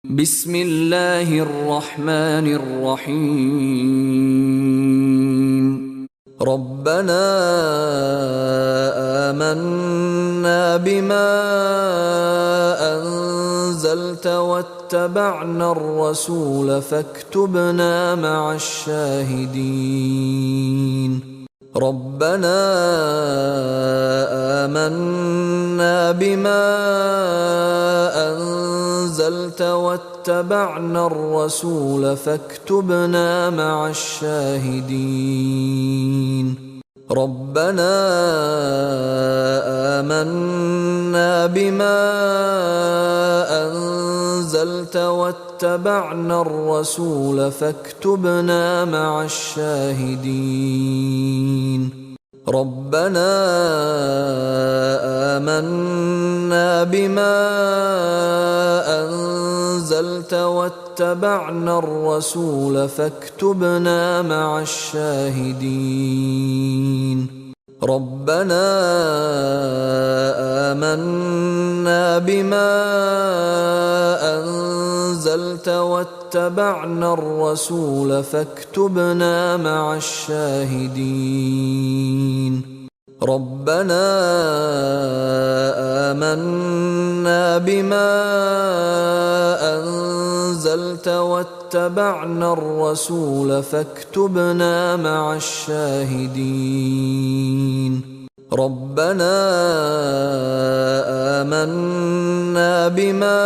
بسم الله الرحمن الرحيم. ربنا آمنا بما أنزلت واتبعنا الرسول فاكتبنا مع الشاهدين. ربنا آمنا بما أنزلت واتبعنا الرسول فاكتبنا مع الشاهدين. ربنا آمنا بما أنزلت واتبعنا الرسول فاكتبنا مع الشاهدين. ربنا آمنا بما أنزلت واتبعنا الرسول فاكتبنا مع الشاهدين. ربنا آمنا بما أنزلت واتبعنا الرسول فاكتبنا مع الشاهدين. ربنا آمنا بما أنزلت واتبعنا الرسول فاكتبنا مع الشاهدين. ربنا آمنا بما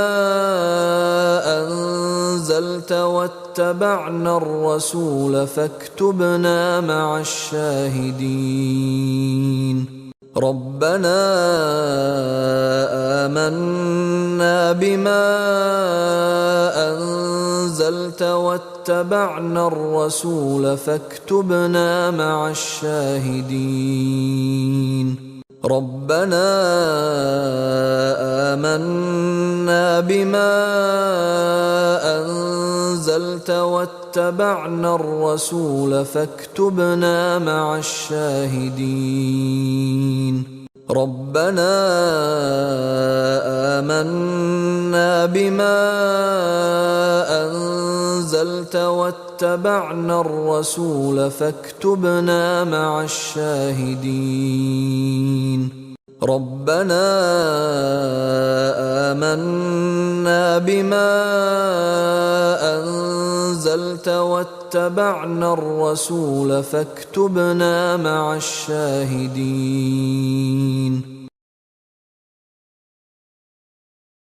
أنزلت واتبعنا الرسول فاكتبنا مع الشاهدين. ربنا آمنا بما أنزلت واتبعنا الرسول فاكتبنا مع الشاهدين. ربنا آمنا بما أنزلت واتبعنا الرسول فاكتبنا مع الشاهدين. ربنا آمنا بما أنزلت واتبعنا الرسول فاكتبنا مع الشاهدين. ربنا آمنا بما أنزلت واتبعنا الرسول فاكتبنا مع الشاهدين.